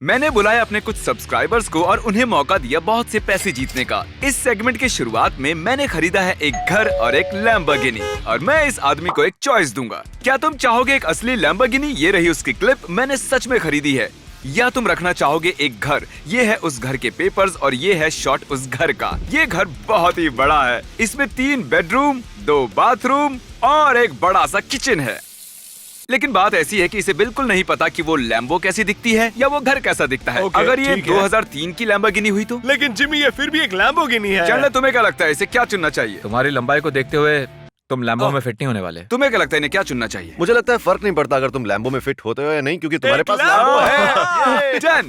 मैंने बुलाया अपने कुछ सब्सक्राइबर्स को और उन्हें मौका दिया बहुत से पैसे जीतने का। इस सेगमेंट की शुरुआत में मैंने खरीदा है एक घर और एक लैम्बोर्गिनी और मैं इस आदमी को एक चॉइस दूंगा। क्या तुम चाहोगे एक असली लैम्बोर्गिनी? ये रही उसकी क्लिप, मैंने सच में खरीदी है। या तुम रखना चाहोगे एक घर? ये है उस घर के पेपर्स और ये है शॉट उस घर का। ये घर बहुत ही बड़ा है। इसमें 3 बेडरूम, 2 बाथरूम और एक बड़ा सा किचन है। लेकिन बात ऐसी है कि इसे बिल्कुल नहीं पता कि वो लैम्बो कैसी दिखती है या वो घर कैसा दिखता है। अगर ये 2003 की लैम्बोर्गिनी हुई तो? लेकिन जिमी ये फिर भी एक लैम्बोर्गिनी है। चंडा, तुम्हें क्या लगता है इसे क्या चुनना चाहिए? तुम्हारी लंबाई को देखते हुए तुम लैम्बो में फिट नहीं होने वाले। तुम्हें क्या लगता है इन्हें क्या चुनना चाहिए? मुझे लगता है फर्क नहीं पड़ता अगर तुम लैम्बो में फिट होते हो या नहीं, क्योंकि तुम्हारे पास लैम्बो है। 10,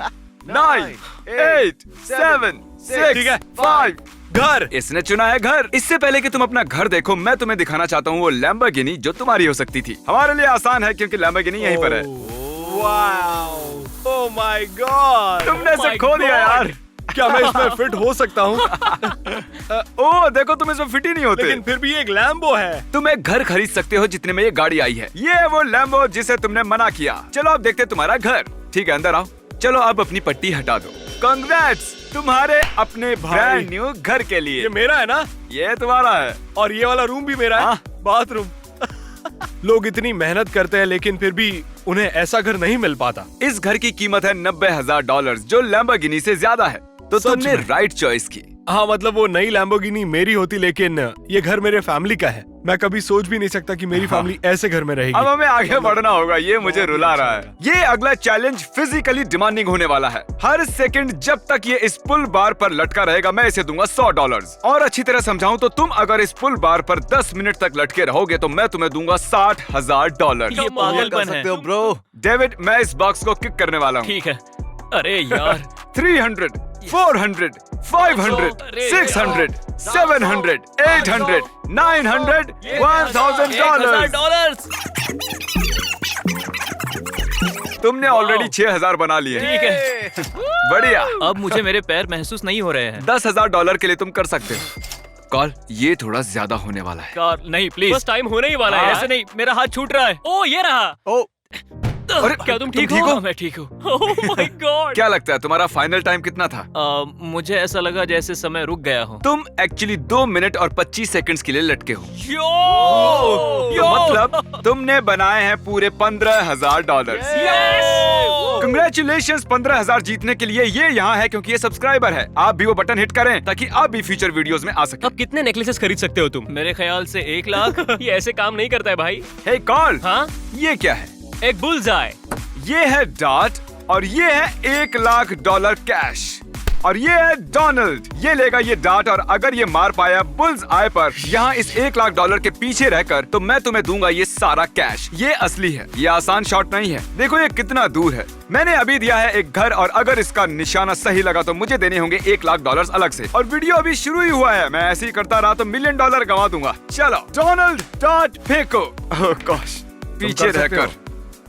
9, 8, 7, 6, 5 घर। इसने चुना है घर। इससे पहले कि तुम अपना घर देखो, मैं तुम्हें दिखाना चाहता हूँ वो लैम्बोर्गिनी जो तुम्हारी हो सकती थी। हमारे लिए आसान है क्योंकि लैम्बोर्गिनी यहीं पर है। वाओ, ओह माय गॉड, तुमने इसे खो दिया यार। क्या मैं इसमें फिट हो सकता हूँ? ओह देखो, तुम इसमें फिट ही नहीं होते। लेकिन फिर भी एक लैम्बो है। तुम एक घर खरीद सकते हो जितने में ये गाड़ी आई है। ये है वो लैम्बो जिसे तुमने मना किया। चलो अब देखते हैं तुम्हारा घर। ठीक है, अंदर आओ। चलो अब अपनी पट्टी हटा दो। कांग्रेट्स तुम्हारे अपने ब्रांड न्यू घर के लिए। ये मेरा है ना? ये तुम्हारा है। और ये वाला रूम भी मेरा है। हाँ। बाथरूम। लोग इतनी मेहनत करते हैं लेकिन फिर भी उन्हें ऐसा घर नहीं मिल पाता। इस घर की कीमत है $90,000 जो लैम्बोर्गिनी से ज्यादा है। तो सच तुमने में? राइट चॉइस की। हाँ, मतलब वो नई लैम्बोर्गिनी मेरी होती, लेकिन ये घर मेरे फैमिली का है। मैं कभी सोच भी नहीं सकता कि मेरी फैमिली ऐसे घर में रहेगी। अब हमें आगे बढ़ना होगा, ये मुझे रुला रहा है। ये अगला चैलेंज फिजिकली डिमांडिंग होने वाला है। हर सेकंड जब तक ये इस पुल बार पर लटका रहेगा मैं इसे दूंगा $100। और अच्छी तरह समझाऊं तो तुम अगर इस पुल बार पर 10 मिनट तक लटके रहोगे तो मैं तुम्हें दूंगा $60,000। ये पागलपन है। ब्रो। डेविड, मैं इस बॉक्स को किक करने वाला हूँ। ठीक है। अरे यार 300, 400, 500, 600, 700, 800, 900, $1,000। तुमने ऑलरेडी 6,000 बना लिए। ठीक है। बढ़िया। अब मुझे मेरे पैर महसूस नहीं हो रहे हैं। $10,000 के लिए तुम कर सकते हो कॉल। ये थोड़ा ज्यादा होने वाला है। कार नहीं, प्लीज। बस टाइम होने ही वाला है। ऐसे नहीं, मेरा हाथ छूट रहा है। ओ ये रहा। ओ अरे, क्या तुम ठीक ठीक हो? हो? मैं ठीक हूँ। Oh my God. क्या लगता है तुम्हारा फाइनल टाइम कितना था? मुझे ऐसा लगा जैसे समय रुक गया हो। तुम एक्चुअली 2 मिनट और 25 सेकंड्स के लिए लटके हो। यो मतलब तुमने बनाए हैं पूरे $15,000। कंग्रेचुलेशंस, 15,000 जीतने के लिए ये यहाँ है क्योंकि ये सब्सक्राइबर है। आप भी वो बटन हिट करें ताकि आप भी फ्यूचर वीडियोस में आ सके। अब कितने नेकलेसेस खरीद सकते हो तुम? मेरे ख्याल से 1 लाख। ये ऐसे काम नहीं करता है भाई। हे कॉल, हाँ, ये क्या है? एक बुल्सआई। ये है डॉट और ये है $1,00,000 कैश और ये है डोनाल्ड। ये लेगा ये डॉट और अगर ये मार पाया बुल्स आय पर यहाँ इस $1,00,000 के पीछे रहकर तो मैं तुम्हें दूंगा ये सारा कैश। ये असली है, ये आसान शॉट नहीं है। देखो ये कितना दूर है। मैंने अभी दिया है एक घर और अगर इसका निशाना सही लगा तो मुझे देने होंगे $1,00,000 अलग से। और वीडियो अभी शुरू ही हुआ है, मैं ऐसे ही करता रहा तो $1 मिलियन गंवा दूंगा। चलो डोनाल्ड डॉट फेंको। ओह गॉश, पीछे रहकर।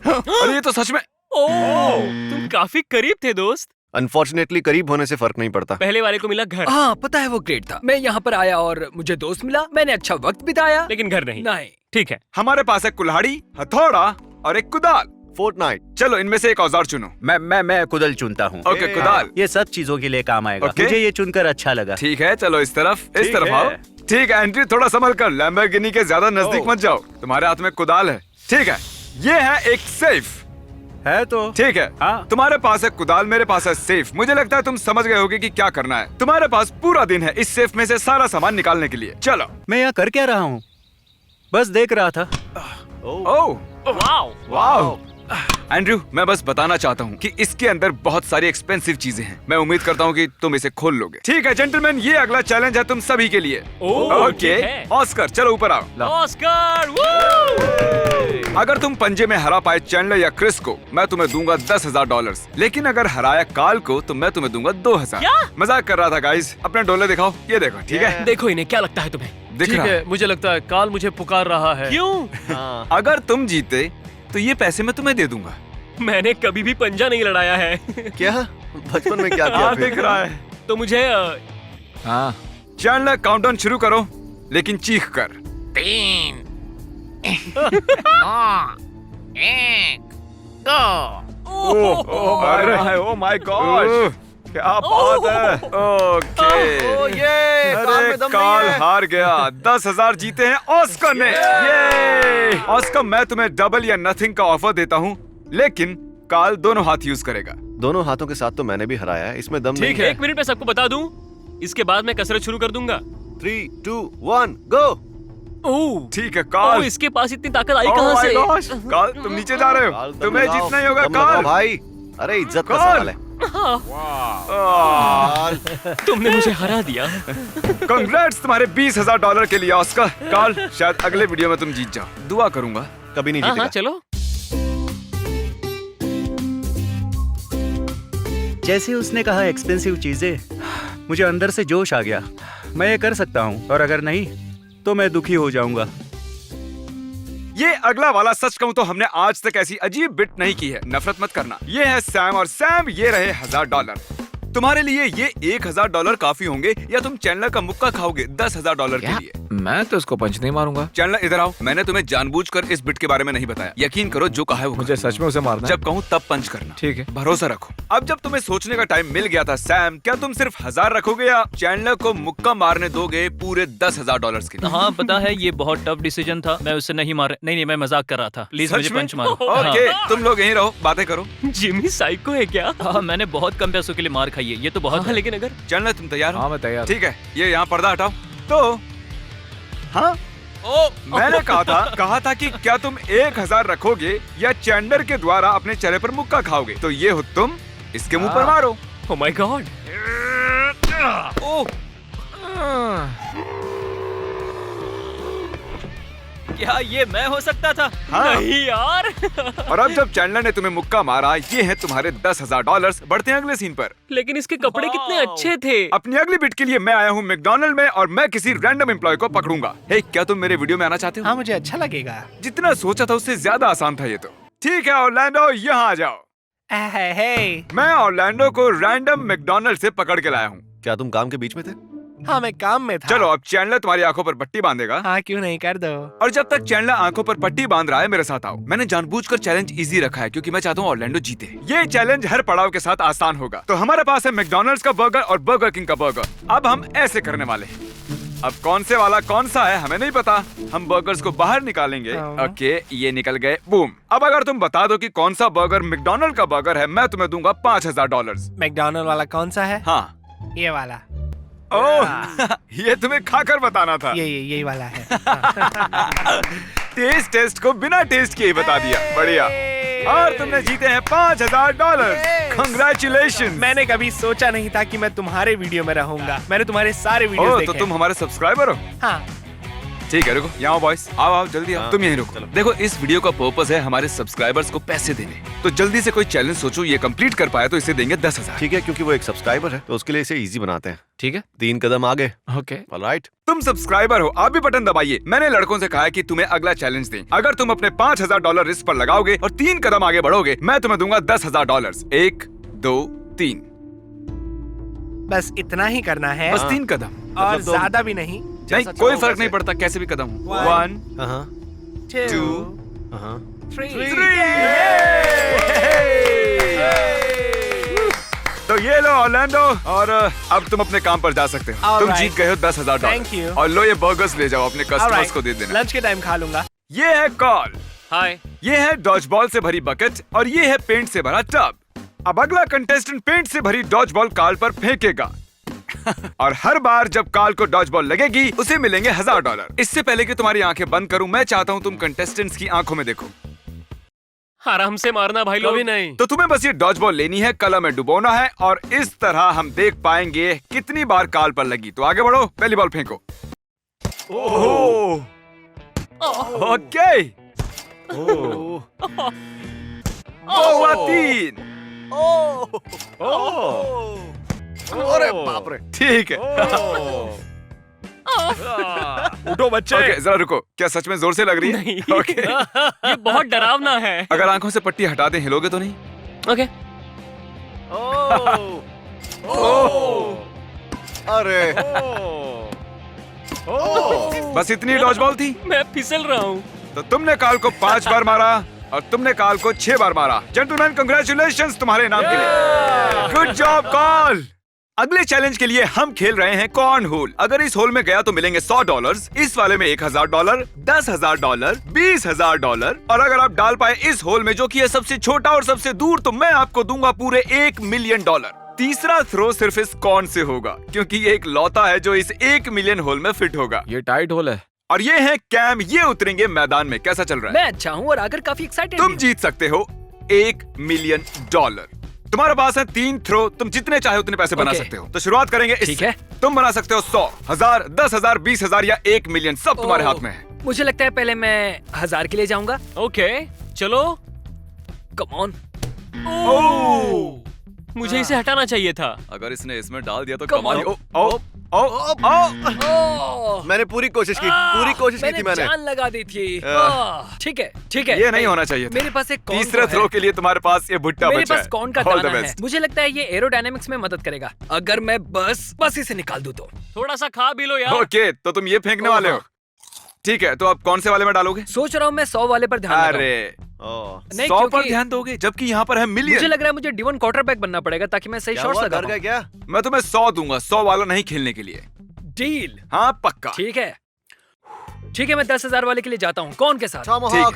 और ये तो सच में। ओह, तुम काफी करीब थे दोस्त। अनफॉर्चुनेटली करीब होने से फर्क नहीं पड़ता। पहले वाले को मिला घर, हाँ पता है वो ग्रेट था। मैं यहाँ पर आया और मुझे दोस्त मिला, मैंने अच्छा वक्त बिताया। लेकिन घर नहीं। नहीं। ठीक है। हमारे पास है कुल्हाड़ी, हथौड़ा और एक कुदाल। फोर्टनाइट। चलो इनमें से एक औजार चुनो। मैं कुदल चुनता हूँ। ओके कुदाल। ये सब चीजों के लिए काम आएगा। ओके। मुझे ये चुनकर अच्छा लगा। ठीक है, चलो इस तरफ ठीक आओ। है। ठीक है एंड्रयू, थोड़ा संभल कर, लैम्बोर्गिनी के ज्यादा नजदीक मत जाओ। तुम्हारे हाथ में कुदाल है। ठीक है, ये है एक सेफ है तो ठीक है। हाँ। तुम्हारे पास है कुदाल, मेरे पास है सेफ। मुझे लगता है तुम समझ गए होगे कि क्या करना है। तुम्हारे पास पूरा दिन है इस सेफ में से सारा सामान निकालने के लिए। चलो। मैं यहाँ कर क्या रहा हूँ? बस देख रहा था। Oh wow. वाओ। एंड्रयू, मैं बस बताना चाहता हूँ कि इसके अंदर बहुत सारी एक्सपेंसिव चीजें हैं। मैं उम्मीद करता हूँ कि तुम इसे खोल लोगे। ठीक है जेंटलमैन, ये अगला चैलेंज है तुम सभी के लिए। ओके ठीक है। ऑस्कर, चलो ऊपर आओ। ऑस्कर। अगर तुम पंजे में हरा पाए चैंडलर या क्रिस को मैं तुम्हें दूंगा $10,000। लेकिन अगर हराया काल को तो मैं तुम्हें दूंगा 2,000। मजाक कर रहा था गाइस। अपने डोले दिखाओ। ये देखो। ठीक है, देखो इन्हें, क्या लगता है तुम्हें? दिख रहा है। मुझे लगता है काल मुझे पुकार रहा है। क्यों? अगर तुम जीते तो ये पैसे मैं तुम्हें दे दूंगा। मैंने कभी भी पंजा नहीं लड़ाया है। क्या बचपन में क्या किया हाँ फिर? दिख रहा है। तो मुझे हाँ, चैंडलर काउंटडाउन शुरू करो, लेकिन चीख कर। 3, 2, 1, 2। ओ माय गॉड, क्या बात है। ओके, अरे काल हार गया। 10,000 जीते हैं ऑस्कर ने। ये ऑस्कर, मैं तुम्हें डबल या नथिंग का ऑफर देता हूँ, लेकिन काल दोनों हाथ यूज करेगा। दोनों हाथों के साथ तो मैंने भी हराया है, इसमें दम नहीं ठीक है, 1 मिनट में सबको बता दूं, इसके बाद मैं कसरत शुरू कर दूंगा। 3, 2, 1 गो। ओह, ठीक है काल। इसके पास इतनी ताकत आई Oh कहां my से? gosh, काल तुम नीचे जा रहे हो, तुम्हें जीतना ही होगा दम लगाओ काल। भाई, अरे इज्जत का काल। सवाल है। तुमने मुझे हरा दिया। कांग्रेट्स तुम्हारे $20,000 के लिए ऑस्कर। काल, शायद अगले वीडियो में तुम जीत जाओ, दुआ करूंगा। कभी नहीं हाँ जीतेगा। हाँ, चलो। जैसे उसने कहा एक्सपेंसिव चीजें, मुझे अंदर से जोश आ गया। मैं ये कर सकता हूँ, और अगर नहीं तो मैं दुखी हो जाऊंगा। ये अगला वाला सच कहूं तो हमने आज तक ऐसी अजीब बिट नहीं की है, नफरत मत करना। ये है सैम, और सैम ये रहे $1,000। तुम्हारे लिए ये $1,000 काफी होंगे या तुम चैंडलर का मुक्का खाओगे $10,000 के लिए? मैं तो इसको पंच नहीं मारूंगा। चैंडलर इधर आओ, मैंने तुम्हें जानबूझकर इस बिट के बारे में नहीं बताया। यकीन करो जो कहा है वो मुझे करो। सच में उसे मारना है। जब कहूँ तब पंच करना, ठीक है। भरोसा रखो। अब जब तुम्हें सोचने का टाइम मिल गया था सैम, क्या तुम सिर्फ 1,000 रखोगे या चैंडलर को मुक्का मारने दोगे पूरे $10,000 के लिए? हाँ पता है, ये बहुत टफ डिसीजन था। मैं उससे नहीं मार, नहीं मैं मजाक कर रहा था। प्लीज सच मुझे में? पंच मारो। ओके, तुम लोग यहीं रहो, बातें करो। जिमी साइको है क्या? हाँ, मैंने बहुत कम पैसों के लिए मार खाई है, ये तो बहुत हाँ, है। लेकिन अगर चैंडलर तुम तैयार हो? हाँ मैं तैयार। ठीक है, ये यहाँ पर्दा हटाओ। तो हाँ, मैंने कहा था कि क्या तुम 1,000 रखोगे या चैंडलर के द्वारा अपने चेहरे पर मुक्का खाओगे? तो ये हो तुम, इसके मुंह पर मारो। ओह माय गॉड, क्या ये मैं हो सकता था? हाँ। नहीं यार। और अब जब चैंडलर ने तुम्हें मुक्का मारा, ये है तुम्हारे $10,000। बढ़ते हैं अगले सीन पर। लेकिन इसके कपड़े कितने अच्छे थे। अपनी अगली बिट के लिए मैं आया हूँ मैकडॉनल्ड में, और मैं किसी रैंडम एम्प्लॉय को पकड़ूंगा। हे, क्या तुम मेरे वीडियो में आना चाहते हो? हाँ, मुझे अच्छा लगेगा। जितना सोचा था उससे ज्यादा आसान था ये तो। ठीक है ऑरलैंडो, यहाँ आ जाओ। मैं ऑरलैंडो को रैंडम मैकडॉनल्ड से पकड़ के लाया हूँ। क्या तुम काम के बीच में थे? हाँ, मैं काम में था। चलो, अब चैंडलर तुम्हारी आंखों पर पट्टी बांधेगा। हाँ, क्यों नहीं, कर दो। और जब तक चैंडलर आंखों पर पट्टी बांध रहा है, मेरे साथ आओ। मैंने जानबूझकर चैलेंज इजी रखा है क्योंकि मैं चाहता हूँ ऑरलैंडो जीते। ये चैलेंज हर पड़ाव के साथ आसान होगा। तो हमारे पास है मैकडॉनल्ड्स का बर्गर और बर्गर किंग का बर्गर। अब हम ऐसे करने वाले हैं। अब कौन से वाला कौन सा है हमें नहीं पता। हम बर्गर्स को बाहर निकालेंगे। ओके, ये निकल गए, बूम। अब अगर तुम बता दो कि कौन सा बर्गर मैकडॉनल्ड का बर्गर है, मैं तुम्हें दूंगा $5,000। मैकडॉनल्ड वाला कौन सा है? हाँ। ये वाला। ओह, ये तुम्हें खाकर बताना था। यही वाला है। टेस्ट को बिना टेस्ट किए ही बता दिया। बढ़िया। और तुमने जीते हैं $5,000। कांग्रेचुलेशन। मैंने कभी सोचा नहीं था कि मैं तुम्हारे वीडियो में रहूंगा। मैंने तुम्हारे सारे वीडियोस ओह, देखे। तो तुम हमारे सब्सक्राइबर हो? हाँ। ठीक है, रुको, यहाँ आओ बॉयस, आओ जल्दी आओ। तुम यहीं रुको। देखो, इस वीडियो का पर्पस है हमारे सब्सक्राइबर्स को पैसे देने। तो जल्दी से कोई चैलेंज सोचो, ये कंप्लीट कर पाया तो इसे देंगे 10,000। ठीक है, क्योंकि वो एक सब्सक्राइबर है तो उसके लिए इसे इजी बनाते हैं। ठीक है, 3 कदम आगे। ओके। ऑलराइट। तुम सब्सक्राइबर हो, आप भी बटन दबाइए। मैंने लड़कों से कहा है कि तुम्हें अगला चैलेंज दें। अगर तुम अपने $5,000 रिस्क पर लगाओगे और 3 कदम आगे बढ़ोगे, मैं तुम्हें दूंगा $10,000। 1, 2, 3। बस इतना ही करना है। बस 3 कदम, और ज्यादा भी नहीं। नहीं, कोई फर्क नहीं पड़ता कैसे भी कदम हो। 1, हाँ 2, हाँ 3। तो ये लो ऑरलैंडो, और अब तुम अपने काम पर जा सकते हो। All तुम right. जीत गए हो $10,000। Thank you. और लो, ये बर्गर्स ले जाओ, अपने कस्टमर्स को दे देना। लंच के टाइम खा लूंगा। ये है कॉल, हाय। ये है डॉज बॉल से भरी बकेट, और ये है पेंट से भरा टब। अब अगला कंटेस्टेंट पेंट से भरी डॉज बॉल काल पर फेंकेगा। और हर बार जब काल को डॉज बॉल लगेगी, उसे मिलेंगे $1,000। इससे पहले कि तुम्हारी आंखें बंद करूं, मैं चाहता हूं तुम कंटेस्टेंट्स की आंखों में देखो। आराम से मारना भाई लोग। कभी नहीं। तो तुम्हें बस ये डॉज बॉल लेनी है, कलम में डुबोना है, और इस तरह हम देख पाएंगे कितनी बार काल पर लगी। तो आगे बढ़ो, पहली बॉल फेंको। ओह, ओके। वो हुआ 3। अरे बाप रे। ठीक है। उठो बच्चे। ओके, जरा रुको, क्या सच में जोर से लग रही है? नहीं। ओके। ये बहुत डरावना है। अगर आंखों से पट्टी हटा दें, हिलोगे तो नहीं? ओके। अरे बस इतनी डॉज बॉल थी? मैं फिसल रहा हूँ। तो तुमने काल को 5 बार मारा, और तुमने काल को 6 बार मारा। जेंटलमैन कंग्रेचुलेशंस तुम्हारे इनाम के लिए। गुड जॉब काल। अगले चैलेंज के लिए हम खेल रहे हैं कॉर्न होल। अगर इस होल में गया तो मिलेंगे $100, इस वाले में $1000, $10,000, $20,000 और अगर आप डाल पाए इस होल में जो कि है सबसे छोटा और सबसे दूर तो मैं आपको दूंगा पूरे $1 मिलियन। तीसरा थ्रो सिर्फ इस कॉर्न से होगा क्योंकि ये एक लौता है जो इस 1 मिलियन होल में फिट होगा। ये टाइट होल है। और ये है कैम, ये उतरेंगे मैदान में। कैसा चल रहा है? मैं अच्छा हूँ और आकर काफी एक्साइटेड तुम जीत सकते हो $1 मिलियन। तुम्हारे पास है 3 थ्रो, तुम जितने चाहे उतने पैसे बना Okay. सकते हो। तो शुरुआत करेंगे इससे। ठीक है। तुम बना सकते हो 100, 1000, 10,000, 20,000 या 1 मिलियन, सब तुम्हारे हाथ में है। मुझे लगता है पहले मैं 1000 के लिए जाऊंगा। ओके चलो। Come on. मुझे इसे हटाना चाहिए था। अगर इसने इसमें डाल दिया तो Come कमाल। on. मैंने पूरी कोशिश की थी मैंने। जान लगा दी थी। ठीक है ठीक है। ये नहीं होना चाहिए था। मेरे पास एक कॉर्न तीसरे तो थ्रो है। के लिए तुम्हारे पास ये भुट्टा मेरे बचा पास है। कॉर्न का All the दाना है। best. मुझे लगता है ये एरोडायनेमिक्स में मदद करेगा। अगर मैं बस इसे निकाल दूं तो। थोड़ा सा खा भी लो यार। ओके, तो तुम ये फेंकने वाले हो। ठीक है, तो आप कौन से वाले में डालोगे? सोच रहा हूँ मैं 100 वाले पर ध्यान लगाऊं। अरे ओह, नहीं 100 पर क्योंकि ध्यान दोगे जबकि यहाँ पर है मुझे मिलियन। लग रहा है मुझे D1 क्वार्टरबैक बनना पड़ेगा ताकि मैं सही क्या शॉट्स हुआ? लगा डर गए पाऊं। क्या? मैं तुम्हें 100 दूंगा, 100 वाला नहीं खेलने के लिए। डील। हाँ पक्का। ठीक है मैं 10,000 वाले के लिए जाता हूँ। कौन के साथ? Tomahawk।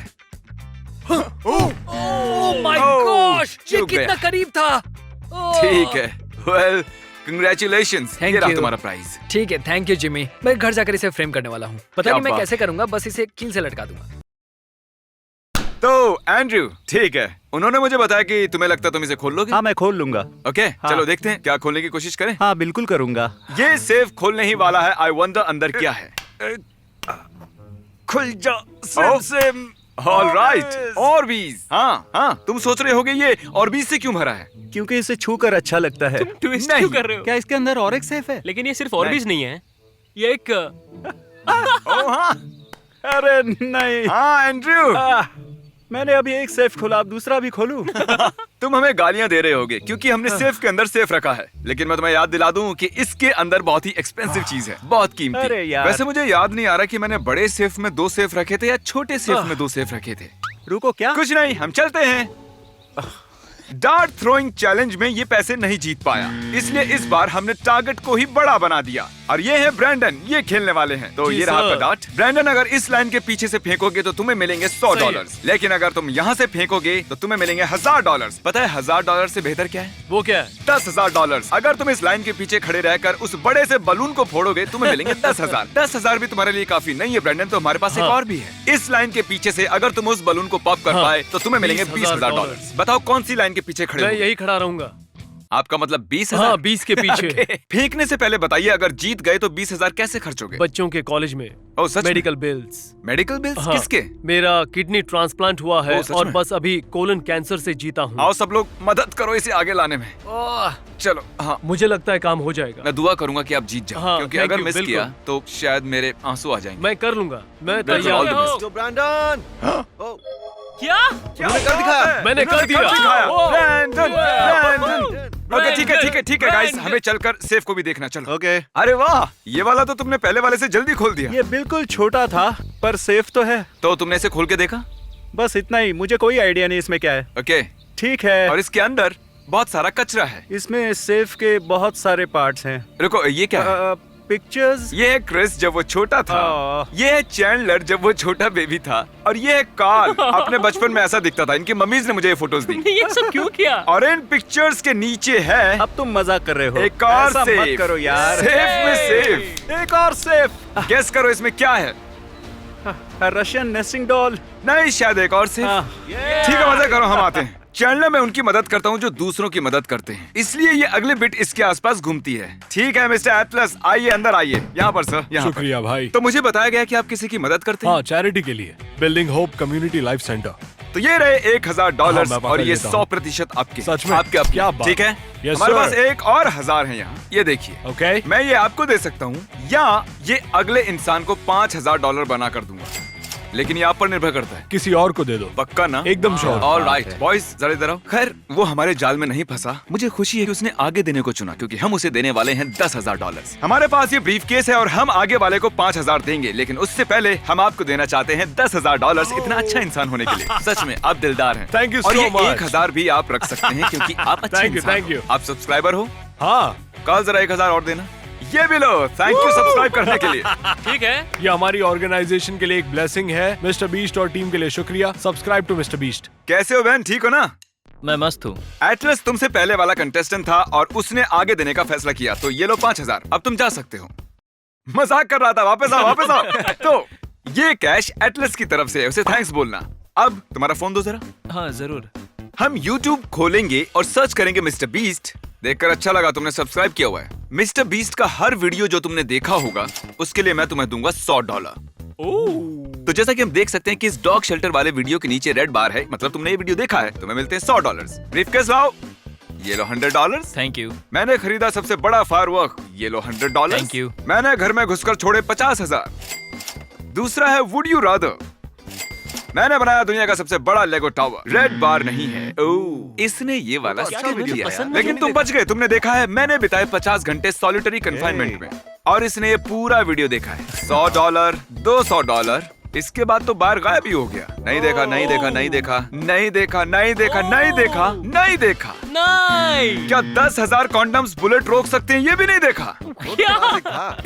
Oh my Oh, gosh, ये चूक कितना गया। करीब था। ओह। ठीक है, वेल कंग्रेचुलेशंस। Thank ये रहा you. तुम्हारा प्राइज। ठीक है, थैंक यू जिमी। मैं घर जाकर इसे फ्रेम करने वाला हूँ। पता क्या नहीं मैं बात कैसे करूंगा, बस इसे कील से लटका दूंगा। तो एंड्रयू, ठीक है, उन्होंने मुझे बताया कि तुम्हें लगता है तुम इसे खोल लोगे। हाँ मैं खोल लूंगा। ओके, हाँ। चलो देखते हैं, क्या खोलने की कोशिश करें। हाँ बिल्कुल करूंगा। ये सेफ खोलने ही वाला है। आई वंडर अंदर क्या है। खुल जा सिम। ऑल राइट, और बीस। हाँ, तुम सोच रहे होगे ये और बीस से क्यों भरा है? क्योंकि इसे छूकर अच्छा लगता है। ट्विस्ट नहीं। क्यों कर रहे हो? क्या इसके अंदर और एक सेफ है? लेकिन ये सिर्फ ऑर्बिस नहीं है, ये एक ओह हाँ, अरे नहीं। हाँ एंड्रयू, मैंने अभी एक सेफ खोला, अब दूसरा भी खोलूं? तुम हमें गालियां दे रहे होगे क्योंकि हमने सेफ के अंदर सेफ रखा है, लेकिन मैं तुम्हें याद दिला दूं कि इसके अंदर बहुत ही एक्सपेंसिव चीज है, बहुत कीमती। अरे यार। वैसे मुझे याद नहीं आ रहा कि मैंने बड़े सेफ में 2 सेफ रखे थे या छोटे सेफ में 2 सेफ रखे थे। रुको, क्या? कुछ नहीं, हम चलते हैं। डार्ट थ्रोइंग चैलेंज में ये पैसे नहीं जीत पाया, इसलिए इस बार हमने टारगेट को ही बड़ा बना दिया। और ये है ब्रैंडन, ये खेलने वाले हैं। तो जी ये रहा सर। आपका डार्ट। ब्रैंडन, अगर इस लाइन के पीछे से फेंकोगे तो तुम्हें मिलेंगे $100, लेकिन अगर तुम यहाँ से फेंकोगे तो तुम्हें मिलेंगे $1000। पता है $1000 से बेहतर क्या है? वो क्या है? $10,000। अगर तुम इस लाइन के पीछे खड़े रहकर उस बड़े से बलून को फोड़ोगे तुम्हें मिलेंगे 10,000। 10,000 भी तुम्हारे लिए काफी नहीं है ब्रैंडन, तो हमारे पास एक और भी है। इस लाइन के पीछे से अगर तुम उस बलून को पॉप कर पाए तो तुम्हें मिलेंगे $20,000। बताओ कौन सी लाइन के पीछे खड़े मैं हो? यही खड़ा रहूंगा। आपका मतलब 20,000? हाँ, 20 के पीछे। Okay. फेंकने से पहले बताइए, अगर जीत गए तो 20,000 कैसे खर्च होगे? बच्चों के कॉलेज में ओह, सच में? Medical bills. Medical bills? हाँ, किसके? मेरा किडनी ट्रांसप्लांट हुआ है ओह, सच और में? बस अभी कोलन कैंसर से जीता हूँ। आओ सब लोग मदद करो इसे आगे लाने में। चलो, हाँ, मुझे लगता है काम हो जाएगा। मैं दुआ करूंगा कि आप जीत जाओ, हाँ, क्योंकि thank अगर you, मिस बिल्कुल। किया तो शायद मेरे आंसू आ जाएंगे। मैं कर लूंगा, मैं बिल्कुल, तैयार all the हूँ। best. तो ब्रैंडन। ओह, क्या? उन्होंने कर दिखाया। मैंने कर दिया। ओह, ब्रैंडन। ओके, ठीक है ब्रैंडन। गाइस, हमें चलकर सेफ को भी देखना। चलो। ओके, अरे वाह, ये वाला तो तुमने पहले वाले से जल्दी खोल दिया। ये बिल्कुल छोटा था पर सेफ तो है। तो तुमने इसे खोल के देखा? बस इतना ही, मुझे कोई आइडिया नहीं इसमें क्या है। ओके, ठीक है। और इसके अंदर बहुत सारा कचरा है। इसमें सेफ के बहुत सारे पार्ट्स हैं। रुको, ये क्या है? पिक्चर्स। ये है क्रिस जब वो छोटा था, ये है चैंडलर जब वो छोटा बेबी था, और ये है कार्ल। अपने बचपन में ऐसा दिखता था। इनकी मम्मीज ने मुझे ये फोटोज दी। ये सब क्यों किया? और इन पिक्चर्स के नीचे है अब तुम मजाक कर रहे हो। एक और ऐसा सेफ। मत करो यार। सेफ में सेफ। एक और सेफ। गेस करो इसमें क्या है? Russian nesting doll. नहीं, शायद एक और सेफ। ठीक है, मजा करो, हम आते हैं। चैंडलर मैं उनकी मदद करता हूँ जो दूसरों की मदद करते हैं, इसलिए ये अगले बिट इसके आसपास घूमती है। ठीक है मिस्टर एटलस, आइए अंदर आइए। यहाँ पर सर, यहाँ पर। शुक्रिया भाई। तो मुझे बताया गया कि आप किसी की मदद करते हैं। हाँ, चैरिटी के लिए, building hope community life centre. तो ये रहे $1,000 हाँ, मैं और ये लेता हूँ। 100% आपके। सच में? आपके अपने। क्या बात। ठीक है, Yes, हमारे sir. पास एक और 1000 है यहाँ, ये देखिए। ओके। मैं ये आपको दे सकता हूँ या ये अगले इंसान को $5,000 बना कर दूंगा। लेकिन ये आप पर निर्भर करता है। किसी और को दे दो। पक्का ना? एकदम श्योर। ऑल राइट बॉयज, जरा इधर आओ। खैर वो हमारे जाल में नहीं फंसा। मुझे खुशी है कि उसने आगे देने को चुना, क्योंकि हम उसे देने वाले हैं $10,000। हमारे पास ये ब्रीफ केस है और हम आगे वाले को 5,000 देंगे, लेकिन उससे पहले हम आपको देना चाहते हैं $10,000। इतना अच्छा इंसान होने के लिए सच में आप दिलदार हैं। Thank you और so ये much. 1,000 भी आप रख सकते हैं, क्योंकि आप अच्छे Thank you, इंसान thank हो। you. आप सब्सक्राइबर हो? हाँ, कल जरा 1,000 और देना। ये भी लो। थैंक यू सब्सक्राइब करने के लिए। ठीक है। ये हमारी ऑर्गेनाइजेशन के लिए एक ब्लेसिंग है। मिस्टर बीस्ट और टीम के लिए शुक्रिया। Subscribe to Mister Beast. कैसे हो बहन, ठीक हो ना? मैं मस्त हूँ। एटलस तुमसे पहले वाला कंटेस्टेंट था और उसने आगे देने का फैसला किया, तो ये लो 5,000। अब तुम जा सकते हो। मजाक कर रहा था, वापस आओ वापस आओ। तो ये कैश एटलस की तरफ से है, उसे थैंक्स बोलना। अब तुम्हारा फोन दो जरा। हाँ जरूर। हम YouTube खोलेंगे और सर्च करेंगे मिस्टर बीस्ट। देखकर अच्छा लगा, तुमने सब्सक्राइब किया हुआ है। मिस्टर बीस्ट का हर वीडियो जो तुमने देखा होगा उसके लिए मैं तुम्हें दूंगा $100। तो जैसा कि हम देख सकते हैं कि इस डॉग शेल्टर वाले वीडियो के नीचे रेड बार है, मतलब तुमने ये वीडियो देखा है, तुम्हें मिलते हैं $100। ब्रीफकेस लाओ, ये लो $100। Thank you. मैंने खरीदा सबसे बड़ा फायरवर्क, ये लो $100। Thank you. मैंने घर में घुसकर छोड़े 50,000। दूसरा है वुड यू रादर। मैंने बनाया दुनिया का सबसे बड़ा लेगो टावर, रेड बार नहीं है। ओह, इसने ये वाला स्किप किया है, लेकिन तुम बच गए। तुमने देखा है मैंने बिताए 50 घंटे सॉलिटरी कंफाइनमेंट में, और इसने ये पूरा वीडियो देखा है। $100, $200। इसके बाद तो बाहर गायब ही हो गया। नहीं देखा, नहीं देखा, नहीं देखा, नहीं देखा, नहीं देखा, नहीं देखा, नहीं देखा। नहीं। क्या 10,000 कॉन्डम्स बुलेट रोक सकते हैं, ये भी नहीं देखा।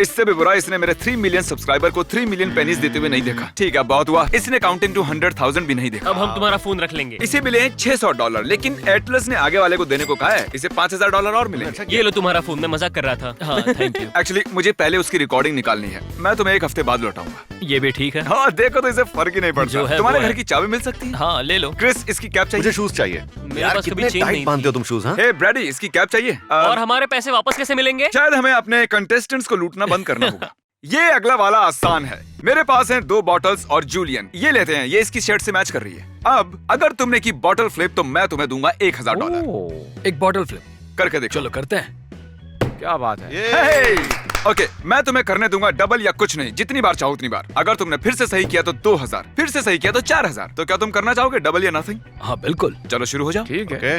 इससे भी बुरा, इसने मेरे 3 मिलियन सब्सक्राइबर को 3 मिलियन पेनीज देते हुए नहीं देखा। ठीक है, बहुत हुआ। इसने काउंटिंग टू 100,000 भी नहीं देखा। अब हम तुम्हारा फोन रख लेंगे। इसे मिले हैं $600, लेकिन एटलस ने आगे वाले को देने को कहा है। इसे $5,000 और मिलेंगे। ये लो तुम्हारा फोन, मैं मजाक कर रहा था। हाँ थैंक यू। एक्चुअली मुझे पहले उसकी रिकॉर्डिंग निकालनी है। मैं तुम्हें 1 हफ्ते बाद लौटाऊंगा। ये भी ठीक है। हाँ देखो तो इसे फर्क ही नहीं जो पड़ता। है तुम्हारे वो घर है। की चाबी मिल सकती है? हाँ ले लो। क्रिस, इसकी कैप मुझे चाहिए। शूज चाहिए। मेरे यार पास कभी कितने चेन नहीं टाइट थी। बांधते हो तुम शूज? हाँ, हे ब्रैडी, इसकी कैप चाहिए। और हमारे पैसे वापस कैसे मिलेंगे? शायद हमें अपने कंटेस्टेंट्स को लूटना बंद करना होगा। ये अगला वाला आसान है। मेरे पास हैं 2 बॉटल्स और जूलियन। ये लेते हैं, ये इसकी शर्ट से मैच कर रही है। अब अगर तुमने की बॉटल फ्लिप तो मैं तुम्हें दूंगा $1,000। एक बॉटल फ्लिप। करके देखो। चलो करते हैं। क्या बात है। ओके, मैं तुम्हें करने दूंगा डबल या कुछ नहीं, जितनी बार चाहो उतनी बार। अगर तुमने फिर से सही किया तो 2,000, फिर से सही किया तो 4,000। तो क्या तुम करना चाहोगे डबल या नथिंग? हाँ बिल्कुल। चलो शुरू हो जाओ। ठीक है। ओके,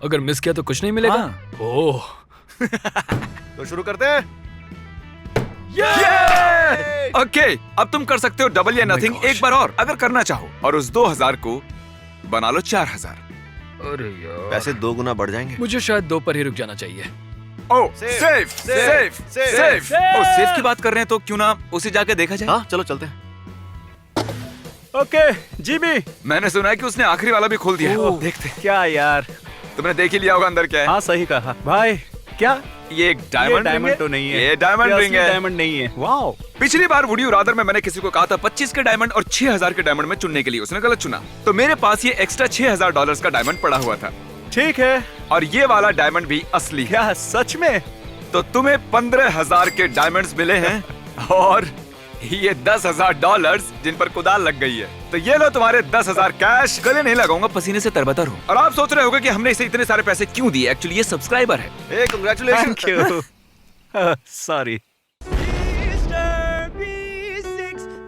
अगर मिस किया तो कुछ नहीं मिलेगा। हाँ। ओह, तो शुरू करते हैं। ओके, अब तुम कर सकते हो डबल या नथिंग एक बार और, अगर करना चाहो। और उस 2,000 को बना लो 4,000। अरे यार, पैसे 2 गुना बढ़ जाएंगे। मुझे शायद 2 पर ही रुक जाना चाहिए। ओ सेफ सेफ सेफ। ओ सेफ की बात कर रहे हैं तो क्यों ना उसे जाके देखा जाए। हाँ चलो चलते हैं। Okay Jimmy. मैंने सुना है कि उसने आखिरी वाला भी खोल दिया है। देखते हैं। क्या यार, तुमने देख ही लिया होगा अंदर क्या है। हाँ सही कहा भाई। क्या ये एक ये डायमंड डायमंड तो नहीं है? ये डायमंड ये रिंग असली है। डायमंड नहीं है। वाओ। पिछली बार वुड यू रादर में मैंने किसी को कहा था 25 के डायमंड और 6,000 के डायमंड में चुनने के लिए, उसने गलत चुना। तो मेरे पास ये एक्स्ट्रा $6,000 का डायमंड पड़ा हुआ था, ठीक है। और ये वाला डायमंड भी असली है। क्या सच में? तो तुम्हें 15,000 के डायमंड्स मिले हैं और ये $10,000 जिन पर कुदाल लग गई है। तो ये लो तुम्हारे 10,000 कैश। गले नहीं लगाऊंगा, पसीने से तरबतर हो। और आप सोच रहे होगे कि हमने इसे इतने सारे पैसे क्यों दिए। एक्चुअली ये सब्सक्राइबर है। Hey, congratulations. Thank you. Sorry.